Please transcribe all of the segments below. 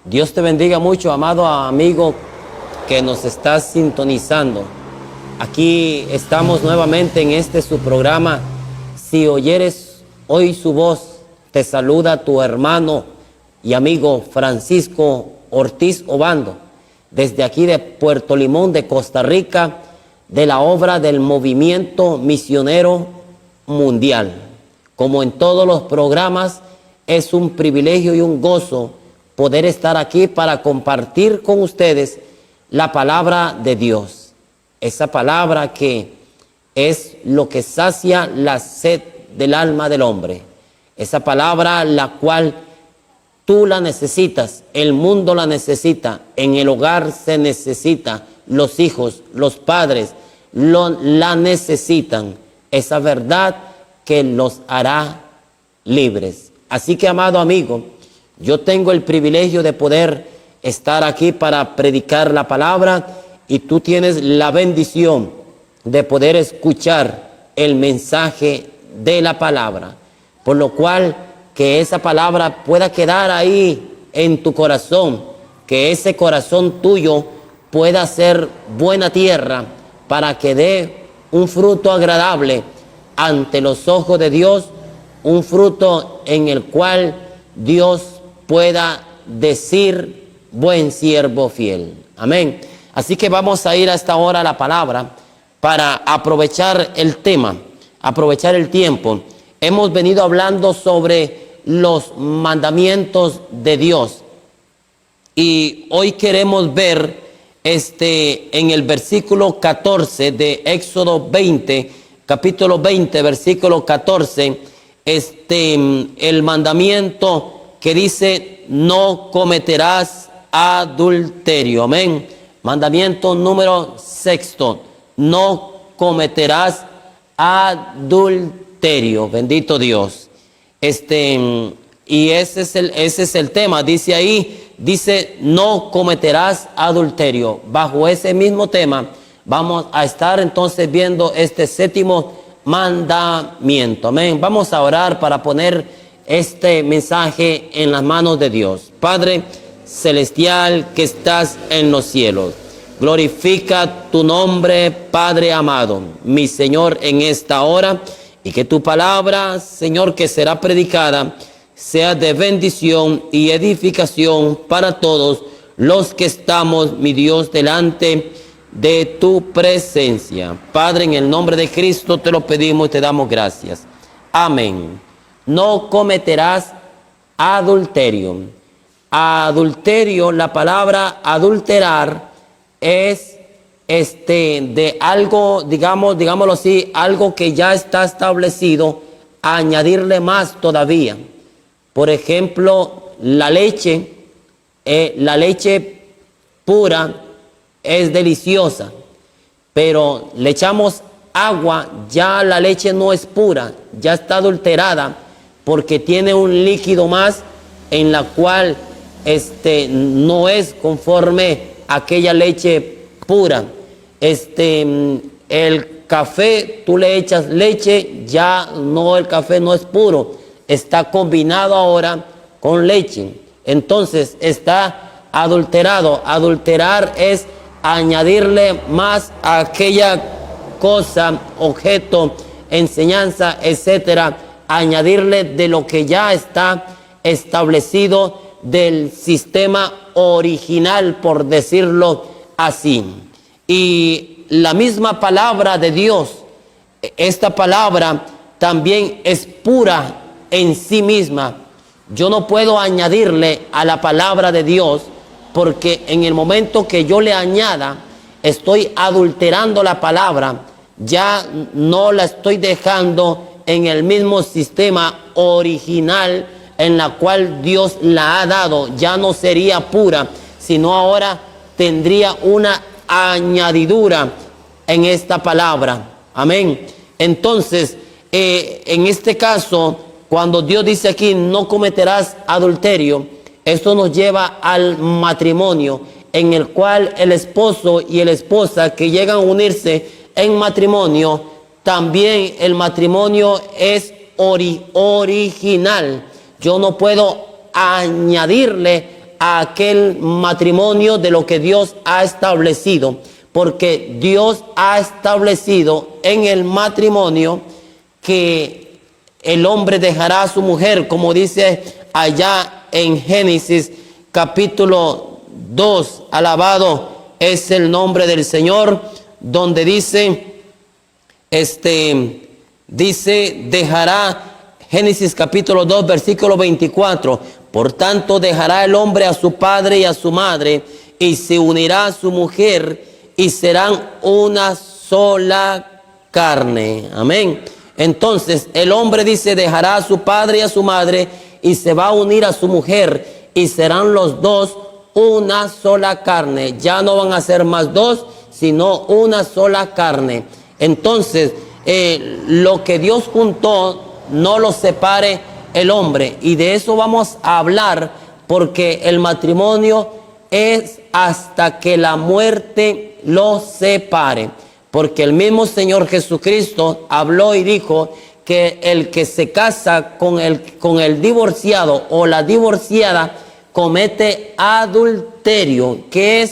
Dios te bendiga mucho, amado amigo que nos está sintonizando. Aquí estamos nuevamente en este su programa. Si oyeres hoy su voz, te saluda tu hermano y amigo Francisco Ortiz Obando, desde aquí de Puerto Limón, de Costa Rica, de la obra del Movimiento Misionero Mundial. Como en todos los programas, es un privilegio y un gozo poder estar aquí para compartir con ustedes la palabra de Dios. Esa palabra que es lo que sacia la sed del alma del hombre. Esa palabra la cual tú la necesitas, el mundo la necesita, en el hogar se necesita, los hijos, los padres la necesitan. Esa verdad que los hará libres. Así que, amado amigo, yo tengo el privilegio de poder estar aquí para predicar la palabra y tú tienes la bendición de poder escuchar el mensaje de la palabra, por lo cual que esa palabra pueda quedar ahí en tu corazón, que ese corazón tuyo pueda ser buena tierra para que dé un fruto agradable ante los ojos de Dios, un fruto en el cual Dios pueda decir: buen siervo fiel. Amén. Así que vamos a ir a esta hora a la palabra para aprovechar el tema, aprovechar el tiempo. Hemos venido hablando sobre los mandamientos de Dios y hoy queremos ver en el versículo 14 de Éxodo 20, capítulo 20, versículo 14, el mandamiento que dice: no cometerás adulterio. Amén. Mandamiento número 6, no cometerás adulterio. Bendito Dios. Y ese es el tema. Dice ahí, no cometerás adulterio. Bajo ese mismo tema vamos a estar entonces viendo este séptimo mandamiento. Amén. Vamos a orar para poner este mensaje en las manos de Dios. Padre celestial que estás en los cielos, glorifica tu nombre, Padre amado, mi Señor, en esta hora, y que tu palabra, Señor, que será predicada, sea de bendición y edificación para todos los que estamos, mi Dios, delante de tu presencia. Padre, en el nombre de Cristo te lo pedimos y te damos gracias. Amén. No cometerás adulterio. Adulterio, la palabra adulterar es de algo, digámoslo así, algo que ya está establecido, añadirle más todavía. Por ejemplo, la leche pura es deliciosa, pero le echamos agua, ya la leche no es pura, ya está adulterada, porque tiene un líquido más en la cual no es conforme a aquella leche pura. El café, tú le echas leche, ya no, el café no es puro, está combinado ahora con leche, entonces está adulterado. Adulterar es añadirle más a aquella cosa, objeto, enseñanza, etcétera, añadirle de lo que ya está establecido del sistema original, por decirlo así. Y la misma palabra de Dios, esta palabra también es pura en sí misma. Yo no puedo añadirle a la palabra de Dios, porque en el momento que yo le añada, estoy adulterando la palabra, ya no la estoy dejando en el mismo sistema original en la cual Dios la ha dado. Ya no sería pura, sino ahora tendría una añadidura en esta palabra. Amén. Entonces, en este caso, cuando Dios dice aquí, no cometerás adulterio, esto nos lleva al matrimonio, en el cual el esposo y la esposa que llegan a unirse en matrimonio, también el matrimonio es original. Yo no puedo añadirle a aquel matrimonio de lo que Dios ha establecido, porque Dios ha establecido en el matrimonio que el hombre dejará a su mujer, como dice allá en Génesis capítulo 2, alabado es el nombre del Señor, donde dice, dejará, Génesis capítulo 2, versículo 24, por tanto dejará el hombre a su padre y a su madre, y se unirá a su mujer, y serán una sola carne. Amén. Entonces el hombre dice, dejará a su padre y a su madre, y se va a unir a su mujer, y serán los dos una sola carne. Ya no van a ser más dos, sino una sola carne. Entonces, lo que Dios juntó, no lo separe el hombre. Y de eso vamos a hablar, porque el matrimonio es hasta que la muerte lo separe. Porque el mismo Señor Jesucristo habló y dijo que el que se casa con el divorciado o la divorciada comete adulterio. ¿Qué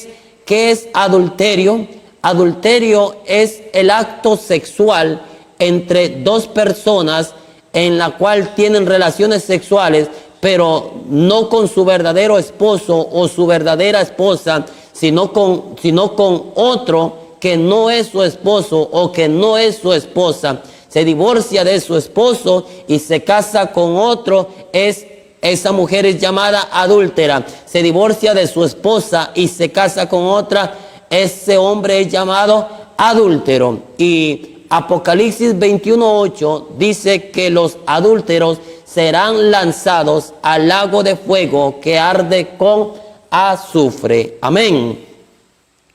es adulterio? Adulterio es el acto sexual entre dos personas en la cual tienen relaciones sexuales, pero no con su verdadero esposo o su verdadera esposa, sino con otro que no es su esposo o que no es su esposa. Se divorcia de su esposo y se casa con otro, esa mujer es llamada adúltera. Se divorcia de su esposa y se casa con otra, ese hombre es llamado adúltero. Y Apocalipsis 21:8 dice que los adúlteros serán lanzados al lago de fuego que arde con azufre. Amén.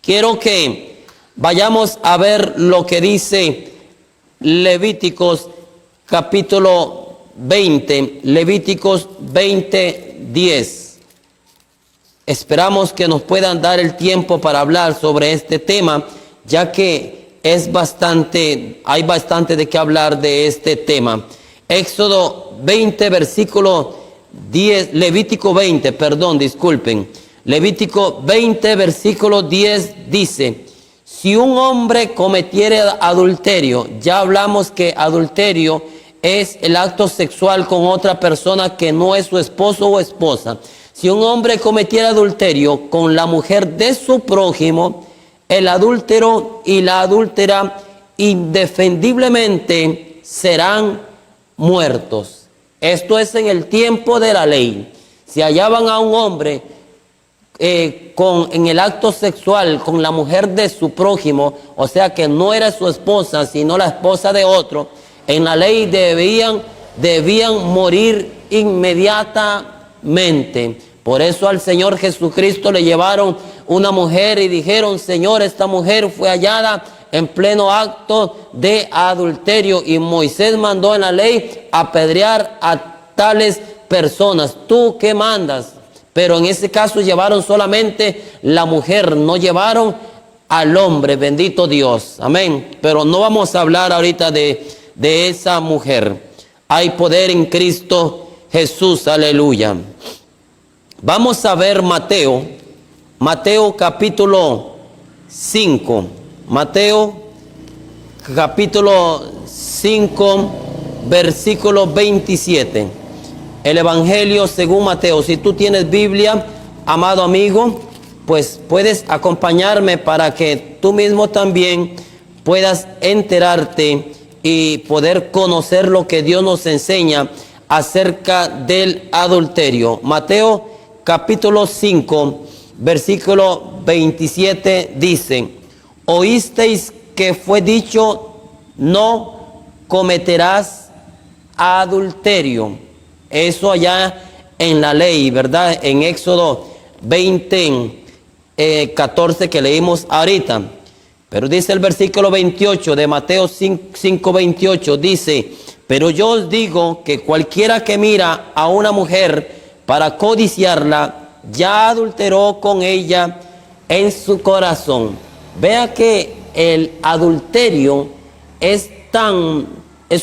Quiero que vayamos a ver lo que dice Levíticos capítulo 20, Levíticos 20:10. Esperamos que nos puedan dar el tiempo para hablar sobre este tema, ya que hay bastante de qué hablar de este tema. Éxodo 20, versículo 10, Levítico 20, perdón, disculpen. Levítico 20, versículo 10 dice, si un hombre cometiere adulterio, ya hablamos que adulterio es el acto sexual con otra persona que no es su esposo o esposa. Si un hombre cometiera adulterio con la mujer de su prójimo, el adúltero y la adúltera indefendiblemente serán muertos. Esto es en el tiempo de la ley. Si hallaban a un hombre en el acto sexual con la mujer de su prójimo, o sea que no era su esposa, sino la esposa de otro, en la ley debían morir inmediatamente. Por eso al Señor Jesucristo le llevaron una mujer y dijeron, Señor, esta mujer fue hallada en pleno acto de adulterio, y Moisés mandó en la ley apedrear a tales personas. ¿Tú qué mandas? Pero en ese caso llevaron solamente la mujer, no llevaron al hombre, bendito Dios, amén. Pero no vamos a hablar ahorita de esa mujer. Hay poder en Cristo Jesús, aleluya. Vamos a ver Mateo capítulo 5, Mateo capítulo 5, versículo 27. El Evangelio según Mateo. Si tú tienes Biblia, amado amigo, pues puedes acompañarme para que tú mismo también puedas enterarte y poder conocer lo que Dios nos enseña acerca del adulterio. Mateo capítulo 5, versículo 27 dice, oísteis que fue dicho, no cometerás adulterio. Eso allá en la ley, ¿verdad? En Éxodo 20, 14 que leímos ahorita. Pero dice el versículo 28 de Mateo 5, 28, dice, pero yo os digo que cualquiera que mira a una mujer para codiciarla, ya adulteró con ella en su corazón. Vea que el adulterio es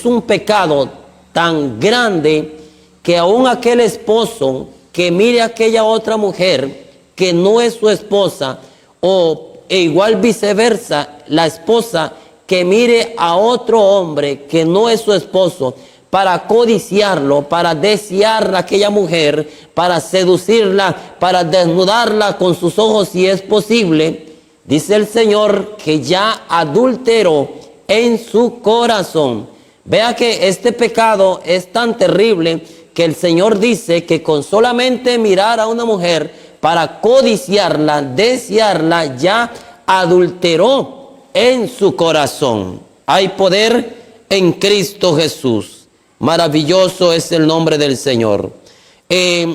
un pecado tan grande que aún aquel esposo que mire a aquella otra mujer que no es su esposa, e igual viceversa, la esposa que mire a otro hombre que no es su esposo, para codiciarlo, para desear a aquella mujer, para seducirla, para desnudarla con sus ojos si es posible, dice el Señor que ya adulteró en su corazón. Vea que este pecado es tan terrible que el Señor dice que con solamente mirar a una mujer para codiciarla, desearla, ya adulteró en su corazón. Hay poder en Cristo Jesús. Maravilloso es el nombre del Señor.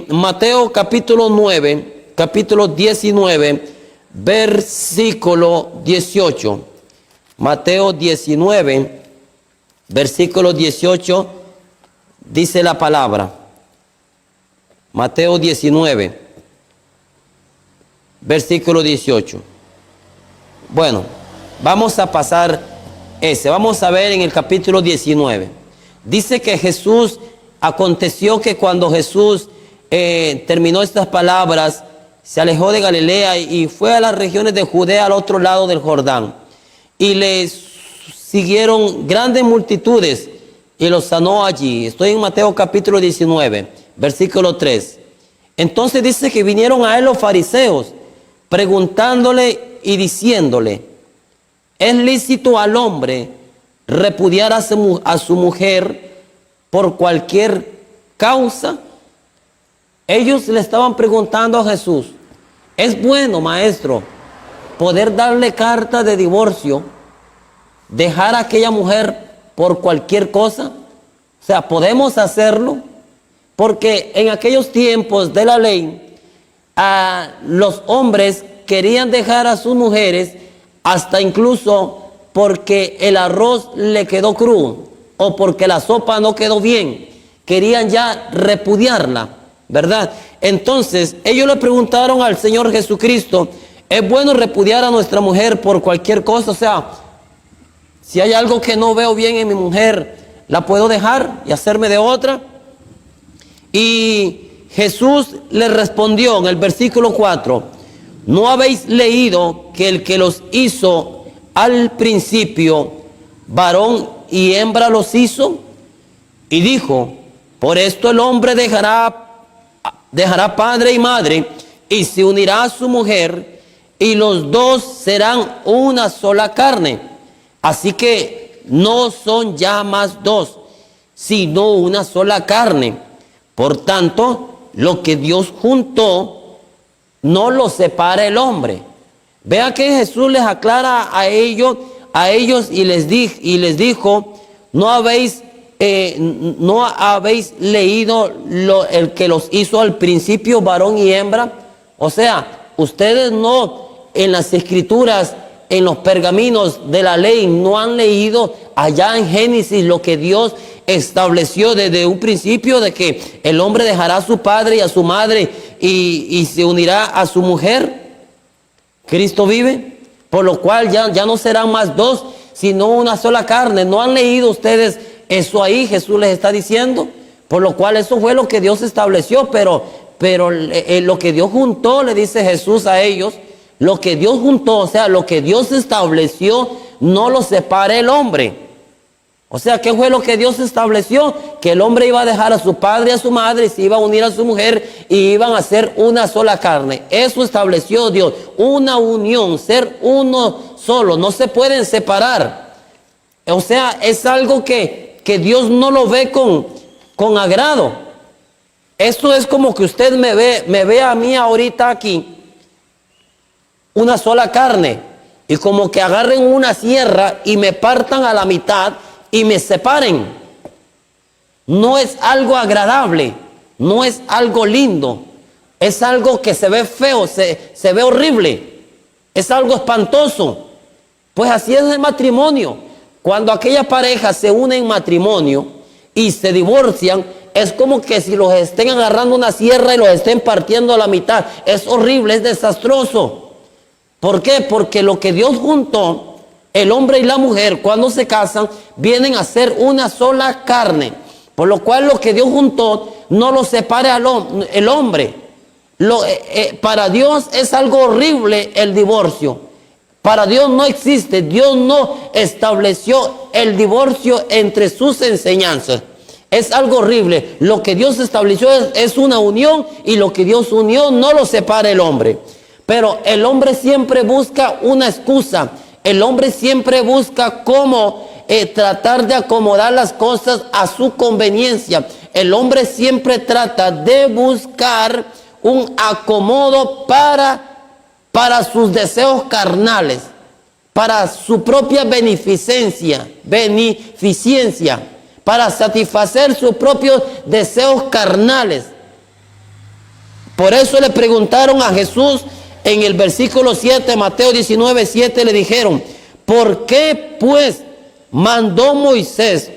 Mateo capítulo 9, capítulo 19, versículo 18. Mateo 19, versículo 18, dice la palabra. Mateo 19, versículo 18. Bueno, vamos a pasar vamos a ver en el capítulo 19. Dice que Jesús, aconteció que cuando Jesús terminó estas palabras, se alejó de Galilea y fue a las regiones de Judea al otro lado del Jordán. Y le siguieron grandes multitudes y los sanó allí. Estoy en Mateo capítulo 19, versículo 3. Entonces dice que vinieron a él los fariseos, preguntándole y diciéndole: ¿es lícito al hombre repudiar a su mujer por cualquier causa? Ellos le estaban preguntando a Jesús: ¿es bueno, maestro, poder darle carta de divorcio, dejar a aquella mujer por cualquier cosa? O sea, ¿podemos hacerlo? Porque en aquellos tiempos de la ley, los hombres querían dejar a sus mujeres hasta incluso porque el arroz le quedó crudo o porque la sopa no quedó bien. Querían ya repudiarla, ¿verdad? Entonces ellos le preguntaron al Señor Jesucristo: ¿es bueno repudiar a nuestra mujer por cualquier cosa? O sea, si hay algo que no veo bien en mi mujer, ¿la puedo dejar y hacerme de otra? Y Jesús le respondió en el versículo 4: ¿no habéis leído que el que los hizo al principio, varón y hembra los hizo? Y dijo: por esto el hombre dejará padre y madre y se unirá a su mujer, y los dos serán una sola carne. Así que no son ya más dos, sino una sola carne. Por tanto, lo que Dios juntó, no lo separa el hombre. Vea que Jesús les aclara a ellos y les dijo: ¿no habéis leído el que los hizo al principio, varón y hembra? O sea, ustedes no, en las escrituras, en los pergaminos de la ley, no han leído allá en Génesis lo que Dios estableció desde un principio, de que el hombre dejará a su padre y a su madre y se unirá a su mujer. Cristo vive, por lo cual ya no serán más dos, sino una sola carne. ¿No han leído ustedes eso ahí? Jesús les está diciendo. Por lo cual eso fue lo que Dios estableció, pero lo que Dios juntó, le dice Jesús a ellos, lo que Dios juntó, o sea, lo que Dios estableció, no lo separa el hombre. O sea, ¿qué fue lo que Dios estableció? Que el hombre iba a dejar a su padre y a su madre, y se iba a unir a su mujer, y iban a ser una sola carne. Eso estableció Dios, una unión, ser uno solo, no se pueden separar. O sea, es algo que Dios no lo ve con agrado. Esto es como que usted me ve a mí ahorita aquí, una sola carne, y como que agarren una sierra y me partan a la mitad y me separen. No es algo agradable, no es algo lindo, es algo que se ve feo, se ve horrible, es algo espantoso. Pues así es el matrimonio. Cuando aquella pareja se une en matrimonio y se divorcian, es como que si los estén agarrando una sierra y los estén partiendo a la mitad. Es horrible, es desastroso. ¿Por qué? Porque lo que Dios juntó, el hombre y la mujer, cuando se casan, vienen a ser una sola carne. Por lo cual lo que Dios juntó no lo separe el hombre. Para Dios es algo horrible el divorcio. Para Dios no existe. Dios no estableció el divorcio entre sus enseñanzas. Es algo horrible. Lo que Dios estableció es una unión, y lo que Dios unió no lo separa el hombre. Pero el hombre siempre busca una excusa. El hombre siempre busca cómo tratar de acomodar las cosas a su conveniencia. El hombre siempre trata de buscar un acomodo para sus deseos carnales, para su propia beneficencia, para satisfacer sus propios deseos carnales. Por eso le preguntaron a Jesús en el versículo 7, Mateo 19, 7, le dijeron: ¿por qué pues mandó Moisés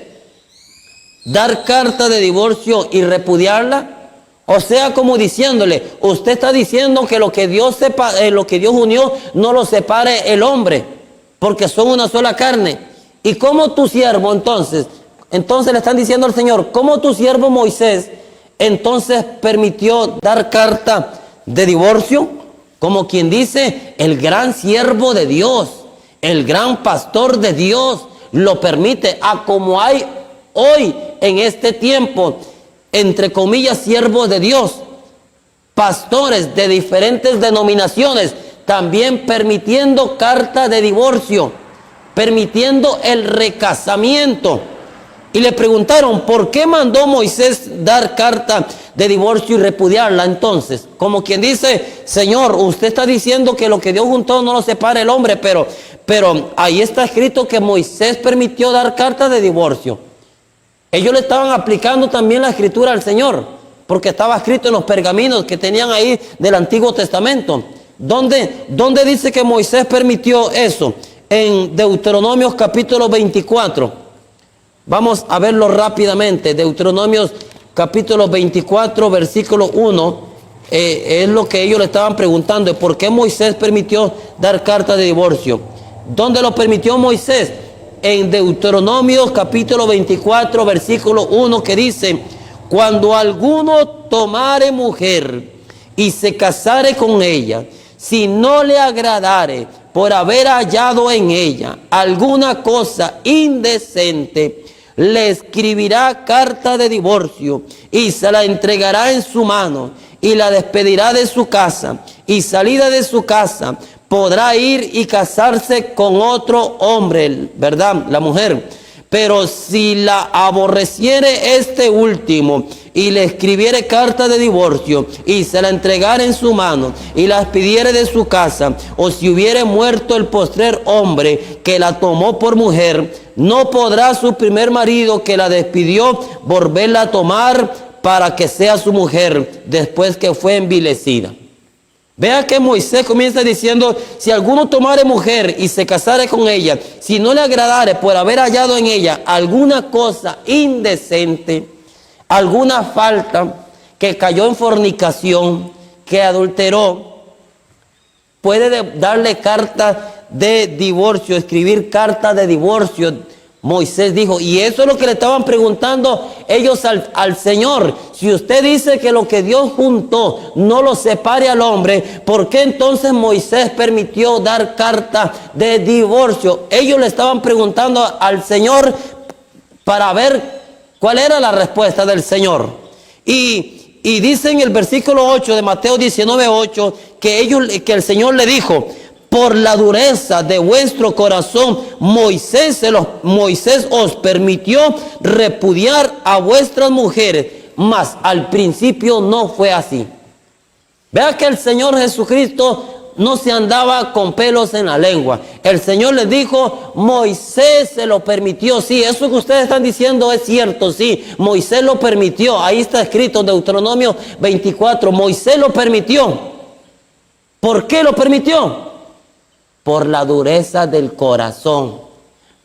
dar carta de divorcio y repudiarla? O sea, como diciéndole, usted está diciendo que lo que Dios unió no lo separe el hombre, porque son una sola carne. ¿Y cómo tu siervo entonces le están diciendo al Señor, cómo tu siervo Moisés entonces permitió dar carta de divorcio? Como quien dice, el gran siervo de Dios, el gran pastor de Dios lo permite. Como hay hoy en este tiempo, entre comillas, siervos de Dios, pastores de diferentes denominaciones, también permitiendo carta de divorcio, permitiendo el recasamiento. Y le preguntaron, ¿por qué mandó Moisés dar carta de divorcio y repudiarla entonces? Como quien dice, Señor, usted está diciendo que lo que Dios juntó no lo separa el hombre, pero ahí está escrito que Moisés permitió dar carta de divorcio. Ellos le estaban aplicando también la escritura al Señor, porque estaba escrito en los pergaminos que tenían ahí del Antiguo Testamento. ¿Dónde dice que Moisés permitió eso? En Deuteronomios capítulo 24. Vamos a verlo rápidamente. Deuteronomios capítulo 24, versículo 1. Es lo que ellos le estaban preguntando. ¿Por qué Moisés permitió dar carta de divorcio? ¿Dónde lo permitió Moisés? En Deuteronomios capítulo 24, versículo 1, que dice: cuando alguno tomare mujer y se casare con ella, si no le agradare por haber hallado en ella alguna cosa indecente, le escribirá carta de divorcio y se la entregará en su mano y la despedirá de su casa, y salida de su casa podrá ir y casarse con otro hombre, ¿verdad? La mujer. Pero si la aborreciere este último y le escribiere carta de divorcio y se la entregare en su mano y la despidiere de su casa, o si hubiere muerto el postrer hombre que la tomó por mujer, no podrá su primer marido que la despidió volverla a tomar para que sea su mujer después que fue envilecida. Vea que Moisés comienza diciendo: si alguno tomare mujer y se casare con ella, si no le agradare por haber hallado en ella alguna cosa indecente, alguna falta, que cayó en fornicación, que adulteró, puede darle carta de divorcio, escribir carta de divorcio. Moisés dijo, y eso es lo que le estaban preguntando ellos al Señor: si usted dice que lo que Dios juntó no lo separe al hombre, ¿por qué entonces Moisés permitió dar carta de divorcio? Ellos le estaban preguntando al Señor para ver cuál era la respuesta del Señor. Y dice en el versículo 8 de Mateo 19, 8, que el Señor le dijo: por la dureza de vuestro corazón, Moisés os permitió repudiar a vuestras mujeres, mas al principio no fue así. Vea que el Señor Jesucristo no se andaba con pelos en la lengua. El Señor les dijo: Moisés se lo permitió. Sí, eso que ustedes están diciendo es cierto, sí, Moisés lo permitió. Ahí está escrito en Deuteronomio 24, Moisés lo permitió. ¿Por qué lo permitió? Por la dureza del corazón.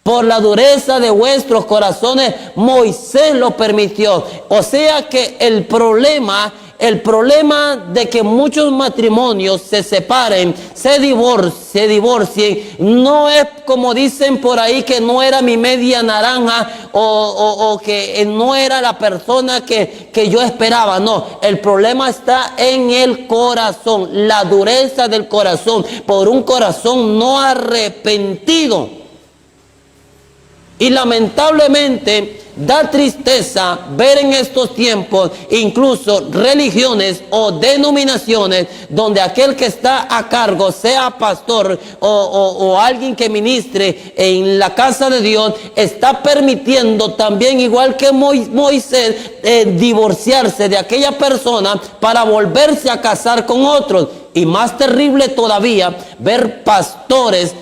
Por la dureza de vuestros corazones, Moisés lo permitió. O sea que el problema el problema de que muchos matrimonios se separen, se divorcien, no es como dicen por ahí, que no era mi media naranja o que no era la persona que yo esperaba. No, el problema está en el corazón, la dureza del corazón, por un corazón no arrepentido. Y lamentablemente da tristeza ver en estos tiempos incluso religiones o denominaciones donde aquel que está a cargo, sea pastor o alguien que ministre en la casa de Dios, está permitiendo también, igual que Moisés, divorciarse de aquella persona para volverse a casar con otros. Y más terrible todavía, ver pastores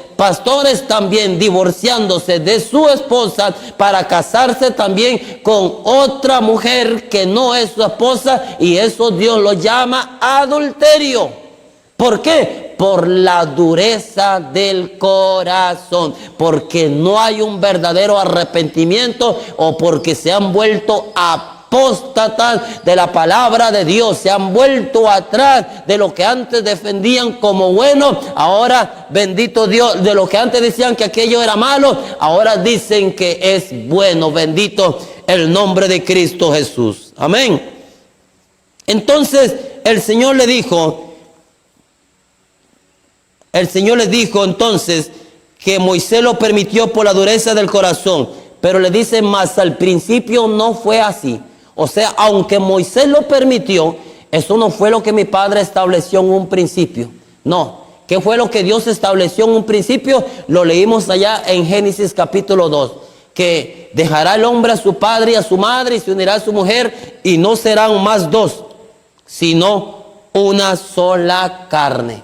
también divorciándose de su esposa para casarse también con otra mujer que no es su esposa, y eso Dios lo llama adulterio. ¿Por qué? Por la dureza del corazón, porque no hay un verdadero arrepentimiento, o porque se han vuelto apóstatas de la palabra de Dios, se han vuelto atrás de lo que antes defendían como bueno. Ahora, bendito Dios, de lo que antes decían que aquello era malo, ahora dicen que es bueno. Bendito el nombre de Cristo Jesús. Amén. Entonces el Señor le dijo entonces que Moisés lo permitió por la dureza del corazón, pero le dice, más al principio no fue así. O sea, aunque Moisés lo permitió, eso no fue lo que mi padre estableció en un principio. No. ¿Qué fue lo que Dios estableció en un principio? Lo leímos allá en Génesis capítulo 2. Que dejará el hombre a su padre y a su madre y se unirá a su mujer, y no serán más dos, sino una sola carne.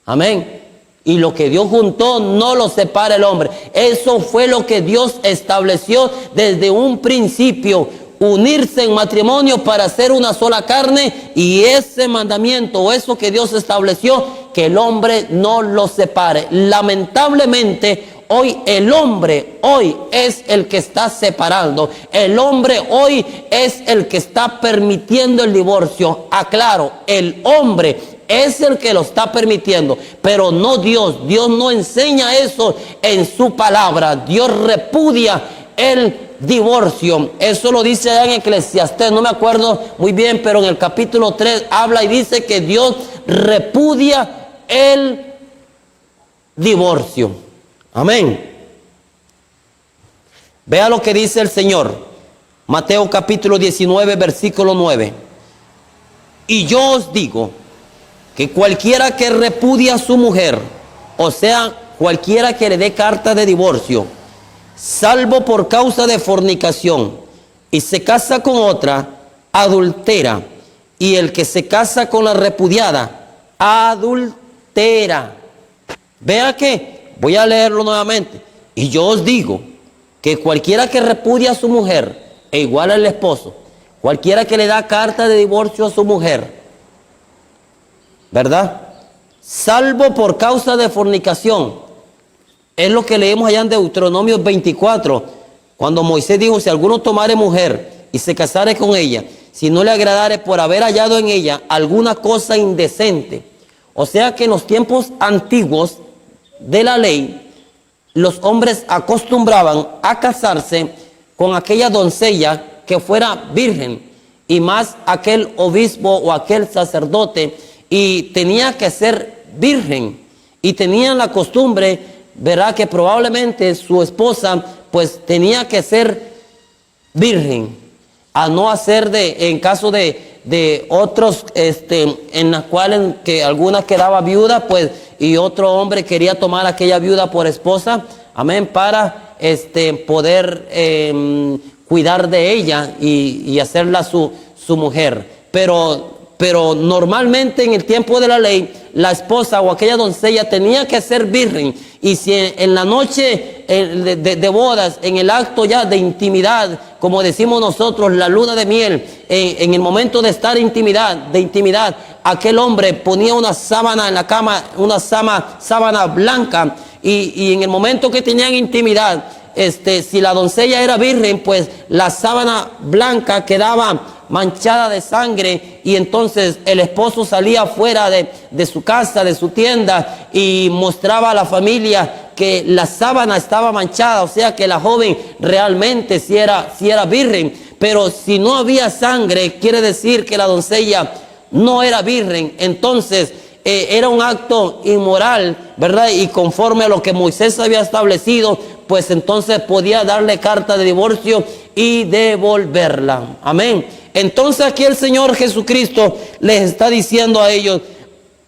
Amén. Y lo que Dios juntó no lo separa el hombre. Eso fue lo que Dios estableció desde un principio. Unirse en matrimonio para ser una sola carne, y ese mandamiento o eso que Dios estableció, que el hombre no lo separe. Lamentablemente hoy el hombre es el que está separando. El hombre hoy es el que está permitiendo el divorcio. Aclaro, el hombre es el que lo está permitiendo, pero no Dios. Dios no enseña eso en su palabra. Dios repudia el divorcio. Eso lo dice allá en Eclesiastés, no me acuerdo muy bien, pero en el capítulo 3 habla y dice que Dios repudia el divorcio. Amén. Vea lo que dice el Señor. Mateo capítulo 19, versículo 9. Y yo os digo que cualquiera que repudia a su mujer, o sea, cualquiera que le dé carta de divorcio, salvo por causa de fornicación, y se casa con otra, adultera. Y el que se casa con la repudiada, adultera. Vea que, voy a leerlo nuevamente. Y yo os digo que cualquiera que repudia a su mujer, e igual al esposo, cualquiera que le da carta de divorcio a su mujer, ¿verdad? Salvo por causa de fornicación. Es lo que leemos allá en Deuteronomio 24, cuando Moisés dijo, si alguno tomare mujer y se casare con ella, si no le agradare por haber hallado en ella alguna cosa indecente. O sea que en los tiempos antiguos de la ley, los hombres acostumbraban a casarse con aquella doncella que fuera virgen, y más aquel obispo o aquel sacerdote, y tenía que ser virgen, y tenían la costumbre, verá, que probablemente su esposa pues tenía que ser virgen, a no hacer en caso de otros en las cuales que alguna quedaba viuda, pues, y otro hombre quería tomar a aquella viuda por esposa, amén, para poder cuidar de ella y hacerla su mujer. Pero normalmente en el tiempo de la ley, la esposa o aquella doncella tenía que ser virgen. Y si en la noche de bodas, en el acto ya de intimidad, como decimos nosotros, la luna de miel, en el momento de estar de intimidad, aquel hombre ponía una sábana en la cama, una sábana blanca, y en el momento que tenían intimidad, si la doncella era virgen, pues la sábana blanca quedaba manchada de sangre, y entonces el esposo salía fuera de su casa, de su tienda, y mostraba a la familia que la sábana estaba manchada, o sea que la joven realmente sí era virgen. Pero si no había sangre, quiere decir que la doncella no era virgen. Entonces era un acto inmoral, ¿verdad? Y conforme a lo que Moisés había establecido, pues entonces podía darle carta de divorcio y devolverla. Amén. Entonces aquí el Señor Jesucristo les está diciendo a ellos: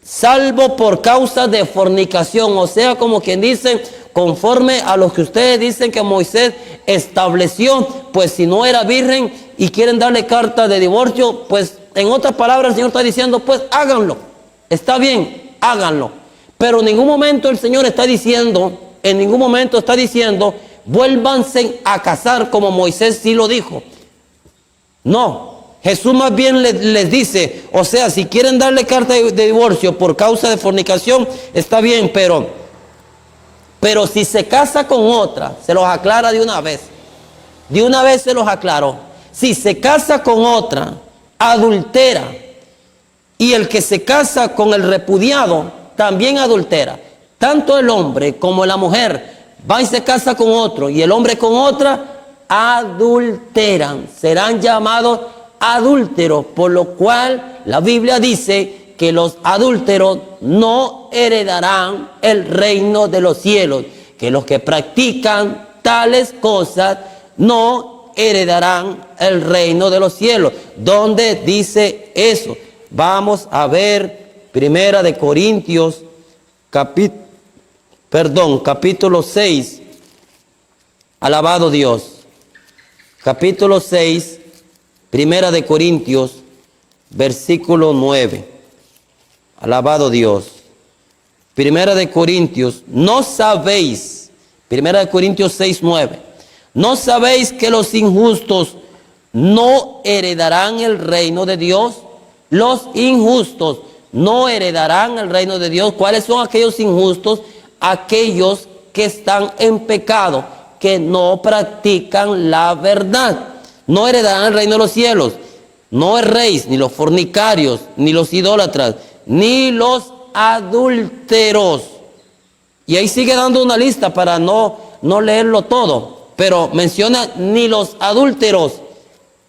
salvo por causa de fornicación. O sea, como quien dice, conforme a lo que ustedes dicen que Moisés estableció, pues si no era virgen y quieren darle carta de divorcio, pues en otras palabras el Señor está diciendo, pues háganlo. Está bien, háganlo. Pero en ningún momento el Señor está diciendo, vuélvanse a casar como Moisés sí lo dijo. No. Jesús más bien les dice, o sea, si quieren darle carta de divorcio por causa de fornicación, está bien, pero si se casa con otra, se los aclara de una vez se los aclaró. Si se casa con otra, adultera, y el que se casa con el repudiado también adultera. Tanto el hombre como la mujer va y se casa con otro, y el hombre con otra, adulteran, serán llamados adúlteros, por lo cual la Biblia dice que los adúlteros no heredarán el reino de los cielos, que los que practican tales cosas no heredarán el reino de los cielos. ¿Dónde dice eso? Vamos a ver Primera de Corintios, capítulo 6. Alabado Dios. Capítulo 6. Primera de Corintios, versículo 9. Alabado Dios. Primera de Corintios, no sabéis, Primera de Corintios 6, 9. No sabéis que los injustos no heredarán el reino de Dios. Los injustos no heredarán el reino de Dios. ¿Cuáles son aquellos injustos? Aquellos que están en pecado, que no practican la verdad. No heredarán el reino de los cielos. No erréis, ni los fornicarios, ni los idólatras, ni los adúlteros. Y ahí sigue dando una lista para no leerlo todo, pero menciona ni los adúlteros.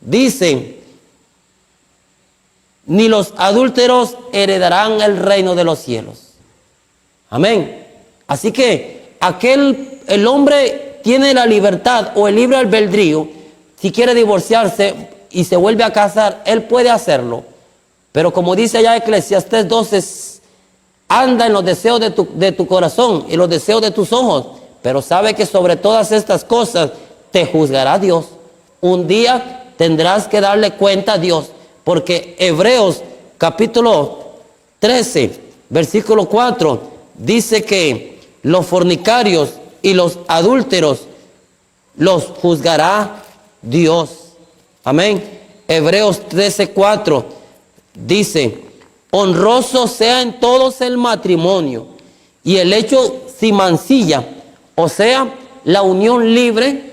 Dice, ni los adúlteros heredarán el reino de los cielos. Amén. Así que el hombre tiene la libertad o el libre albedrío. Si quiere divorciarse y se vuelve a casar, él puede hacerlo. Pero como dice allá Eclesiastés 12, anda en los deseos de tu corazón y los deseos de tus ojos. Pero sabe que sobre todas estas cosas te juzgará Dios. Un día tendrás que darle cuenta a Dios. Porque Hebreos capítulo 13, versículo 4, dice que los fornicarios y los adúlteros los juzgará Dios. Amén. Hebreos 13:4 dice: honroso sea en todos el matrimonio y el hecho sin mancilla, o sea, la unión libre.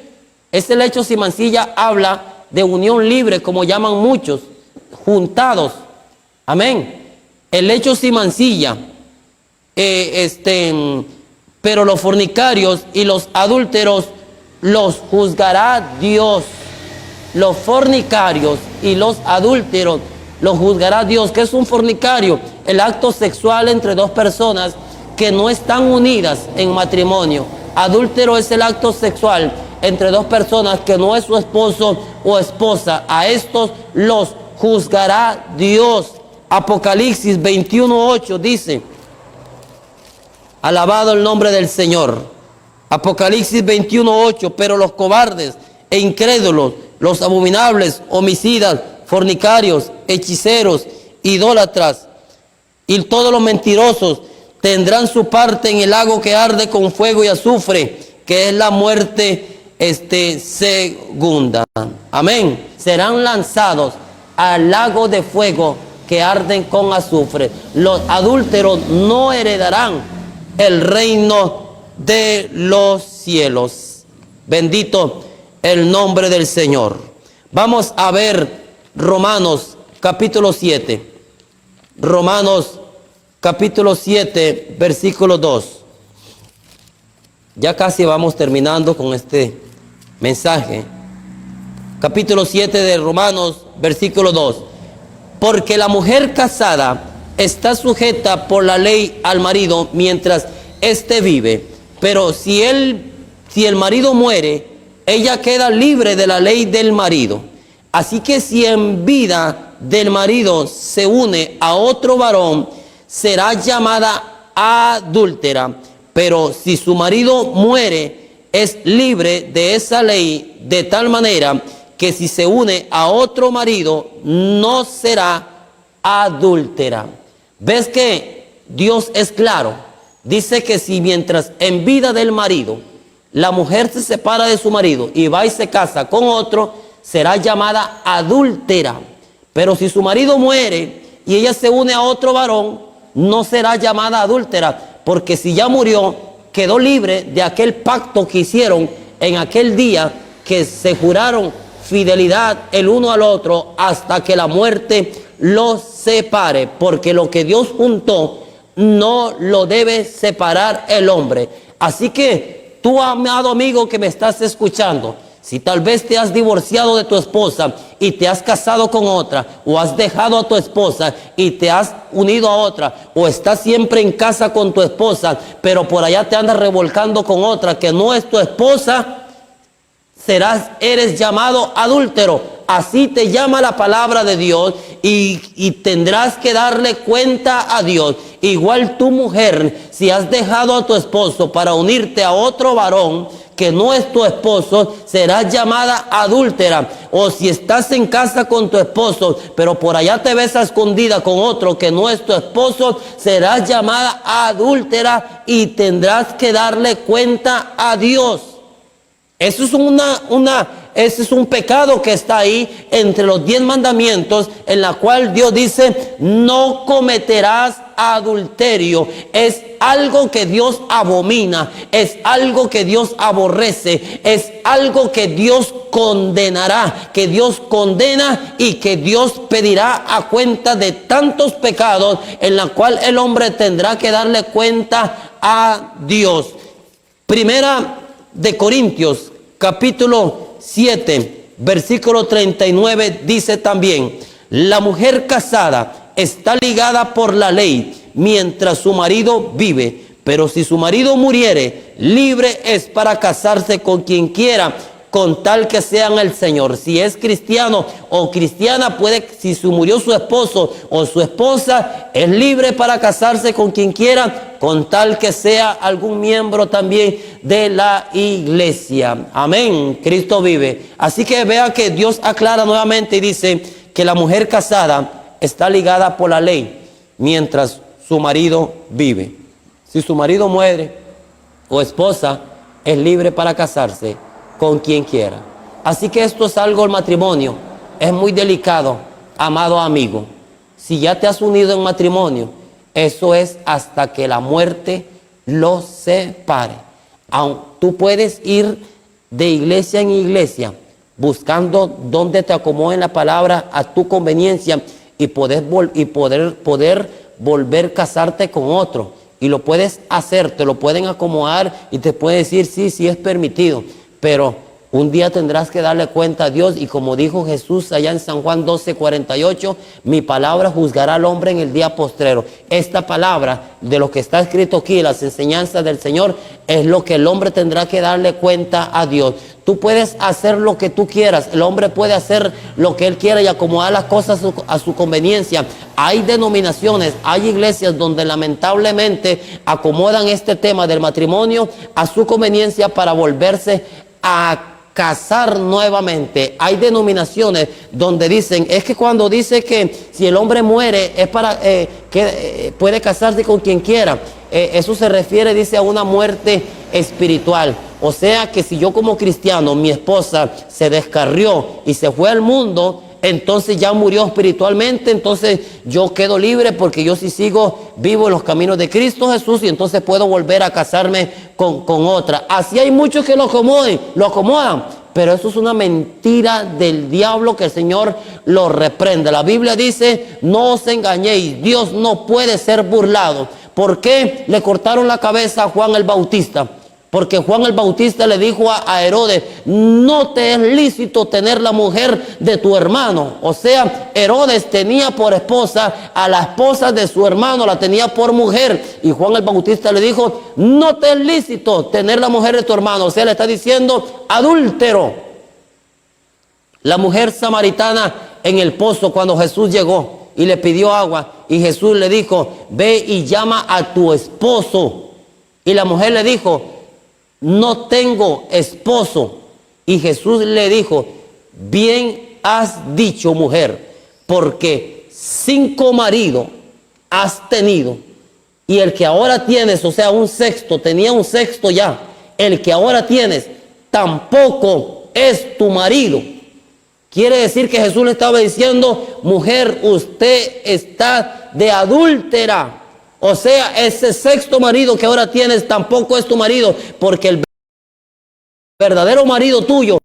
Ese hecho sin mancilla habla de unión libre, como llaman muchos, juntados. Amén. El hecho sin mancilla. Pero los fornicarios y los adúlteros los juzgará Dios. Los fornicarios y los adúlteros los juzgará Dios. ¿Qué es un fornicario? El acto sexual entre dos personas que no están unidas en matrimonio. Adúltero es el acto sexual entre dos personas que no es su esposo o esposa. A estos los juzgará Dios. Apocalipsis 21:8 dice, alabado el nombre del Señor. Apocalipsis 21:8, pero los cobardes e incrédulos, los abominables, homicidas, fornicarios, hechiceros, idólatras y todos los mentirosos tendrán su parte en el lago que arde con fuego y azufre, que es la muerte segunda. Amén. Serán lanzados al lago de fuego que arden con azufre. Los adúlteros no heredarán el reino de los cielos. Bendito el nombre del Señor. Vamos a ver Romanos capítulo 7. Romanos capítulo 7, versículo 2. Ya casi vamos terminando con este mensaje. Capítulo 7 de Romanos, versículo 2. Porque la mujer casada está sujeta por la ley al marido mientras éste vive. Pero si el marido muere, ella queda libre de la ley del marido. Así que si en vida del marido se une a otro varón, será llamada adúltera. Pero si su marido muere, es libre de esa ley, de tal manera que si se une a otro marido, no será adúltera. ¿Ves que Dios es claro? Dice que si mientras en vida del marido, la mujer se separa de su marido y va y se casa con otro, será llamada adúltera. Pero si su marido muere y ella se une a otro varón, no será llamada adúltera, porque si ya murió, quedó libre de aquel pacto que hicieron en aquel día, que se juraron fidelidad el uno al otro hasta que la muerte los separe, porque lo que Dios juntó no lo debe separar el hombre. Así que tú, amado amigo que me estás escuchando, si tal vez te has divorciado de tu esposa y te has casado con otra, o has dejado a tu esposa y te has unido a otra, o estás siempre en casa con tu esposa, pero por allá te andas revolcando con otra que no es tu esposa, eres llamado adúltero. Así te llama la palabra de Dios, y tendrás que darle cuenta a Dios. Igual tu mujer, si has dejado a tu esposo para unirte a otro varón que no es tu esposo, serás llamada adúltera. O si estás en casa con tu esposo, pero por allá te ves a escondida con otro que no es tu esposo, serás llamada adúltera y tendrás que darle cuenta a Dios. Eso es ese es un pecado que está ahí entre los 10 mandamientos, en la cual Dios dice: no cometerás adulterio. Es algo que Dios abomina, es algo que Dios aborrece, es algo que Dios condenará, que Dios condena y que Dios pedirá a cuenta de tantos pecados, en la cual el hombre tendrá que darle cuenta a Dios. Primera de Corintios, capítulo 7, versículo 39, dice también: la mujer casada está ligada por la ley mientras su marido vive, pero si su marido muriere, libre es para casarse con quien quiera, con tal que sean el Señor. Si es cristiano o cristiana, si murió su esposo o su esposa, es libre para casarse con quien quiera, con tal que sea algún miembro también de la iglesia. Amén. Cristo vive. Así que vea que Dios aclara nuevamente y dice que la mujer casada está ligada por la ley mientras su marido vive. Si su marido muere o esposa, es libre para casarse con quien quiera. Así que esto es algo, el matrimonio es muy delicado, amado amigo. Si ya te has unido en matrimonio, eso es hasta que la muerte los separe. Tú puedes ir de iglesia en iglesia buscando donde te acomoden la palabra a tu conveniencia y poder volver a casarte con otro. Y lo puedes hacer, te lo pueden acomodar y te pueden decir sí es permitido. Pero un día tendrás que darle cuenta a Dios, y como dijo Jesús allá en San Juan 12:48, mi palabra juzgará al hombre en el día postrero. Esta palabra de lo que está escrito aquí, las enseñanzas del Señor, es lo que el hombre tendrá que darle cuenta a Dios. Tú puedes hacer lo que tú quieras, el hombre puede hacer lo que él quiera y acomodar las cosas a su conveniencia. Hay denominaciones, hay iglesias donde lamentablemente acomodan este tema del matrimonio a su conveniencia para volverse a casar nuevamente. Hay denominaciones donde dicen, es que cuando dice que si el hombre muere es para que puede casarse con quien quiera, eso se refiere, dice, a una muerte espiritual. O sea que si yo como cristiano, mi esposa se descarrió y se fue al mundo, entonces ya murió espiritualmente, entonces yo quedo libre porque yo sí sigo vivo en los caminos de Cristo Jesús y entonces puedo volver a casarme con otra. Así hay muchos que lo acomodan, pero eso es una mentira del diablo que el Señor lo reprende. La Biblia dice, no os engañéis, Dios no puede ser burlado. ¿Por qué le cortaron la cabeza a Juan el Bautista? Porque Juan el Bautista le dijo a Herodes, no te es lícito tener la mujer de tu hermano. O sea, Herodes tenía por esposa a la esposa de su hermano, la tenía por mujer. Y Juan el Bautista le dijo, no te es lícito tener la mujer de tu hermano. O sea, le está diciendo adúltero. La mujer samaritana en el pozo cuando Jesús llegó y le pidió agua. Y Jesús le dijo, ve y llama a tu esposo. Y la mujer le dijo, no tengo esposo. Y Jesús le dijo, bien has dicho, mujer, porque 5 maridos has tenido, y el que ahora tienes, o sea, un sexto, tenía un sexto ya, el que ahora tienes tampoco es tu marido. Quiere decir que Jesús le estaba diciendo, mujer, usted está de adúltera. O sea, ese sexto marido que ahora tienes tampoco es tu marido, porque el verdadero marido tuyo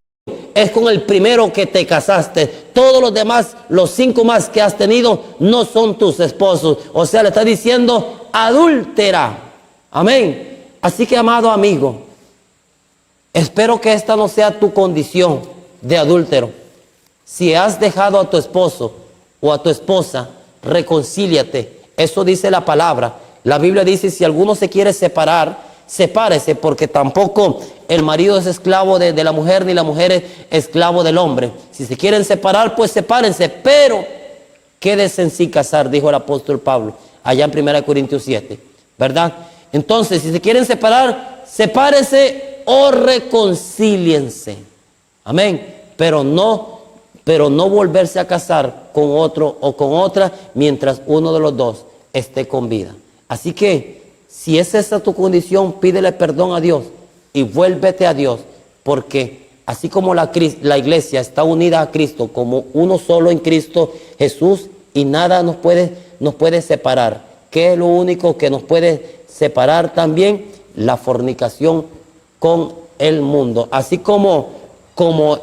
es con el primero que te casaste. Todos los demás, los 5 más que has tenido, no son tus esposos. O sea, le está diciendo adúltera. Amén. Así que, amado amigo, espero que esta no sea tu condición de adúltero. Si has dejado a tu esposo o a tu esposa, reconcíliate. Eso dice la palabra. La Biblia dice, si alguno se quiere separar, sepárese, porque tampoco el marido es esclavo de la mujer, ni la mujer es esclavo del hombre. Si se quieren separar, pues sepárense, pero quédese en sí casar, dijo el apóstol Pablo, allá en 1 Corintios 7, ¿verdad? Entonces, si se quieren separar, sepárense o reconcíliense. Amén. Pero no volverse a casar con otro o con otra mientras uno de los dos esté con vida. Así que, si es esa tu condición, pídele perdón a Dios y vuélvete a Dios, porque así como la iglesia está unida a Cristo como uno solo en Cristo Jesús, y nada nos puede separar. ¿Qué es lo único que nos puede separar también? La fornicación con el mundo. Así como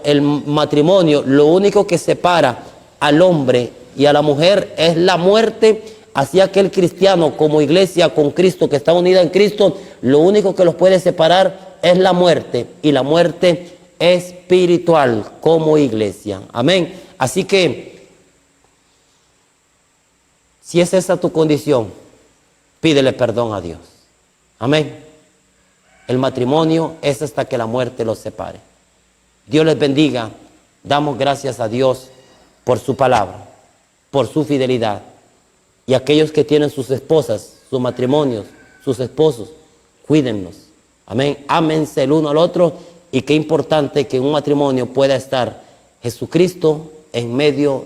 el matrimonio, lo único que separa al hombre y a la mujer es la muerte, así aquel cristiano como iglesia con Cristo que está unida en Cristo, lo único que los puede separar es la muerte, y la muerte espiritual como iglesia. Amén. Así que, si es esa tu condición, pídele perdón a Dios. Amén. El matrimonio es hasta que la muerte los separe. Dios les bendiga. Damos gracias a Dios por su palabra, por su fidelidad. Y aquellos que tienen sus esposas, sus matrimonios, sus esposos, cuídenlos. Amén. Ámense el uno al otro. Y qué importante que en un matrimonio pueda estar Jesucristo en medio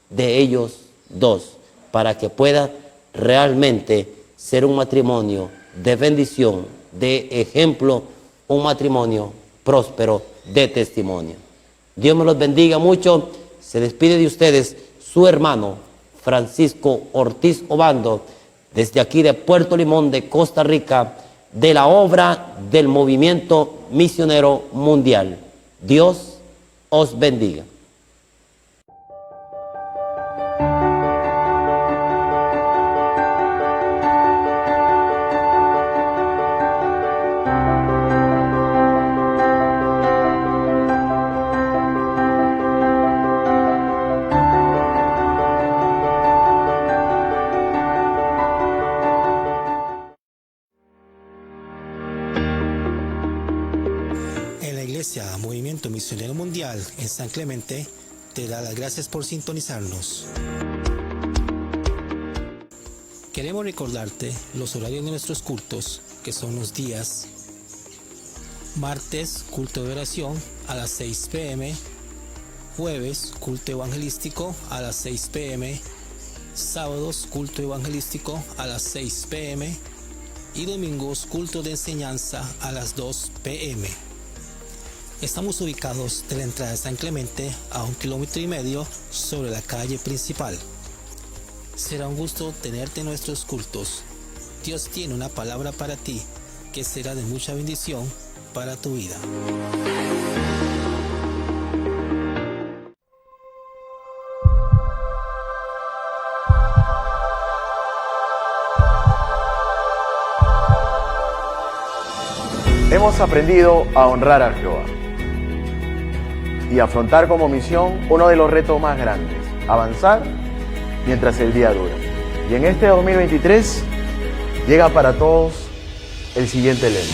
de ellos dos, para que pueda realmente ser un matrimonio de bendición, de ejemplo, un matrimonio próspero, de testimonio. Dios me los bendiga mucho. Se despide de ustedes su hermano Francisco Ortiz Obando, desde aquí de Puerto Limón, de Costa Rica, de la obra del Movimiento Misionero Mundial. Dios os bendiga. Movimiento Misionero Mundial en San Clemente te da las gracias por sintonizarnos. Queremos recordarte los horarios de nuestros cultos, que son los días martes, culto de oración a las 6 p.m, jueves, culto evangelístico a las 6 p.m, sábados, culto evangelístico a las 6 p.m, y domingos, culto de enseñanza a las 2 p.m. Estamos ubicados de la entrada de San Clemente a 1,5 km sobre la calle principal. Será un gusto tenerte en nuestros cultos. Dios tiene una palabra para ti que será de mucha bendición para tu vida. Hemos aprendido a honrar a Jehová y afrontar como misión uno de los retos más grandes, avanzar mientras el día dura. Y en este 2023 llega para todos el siguiente lema: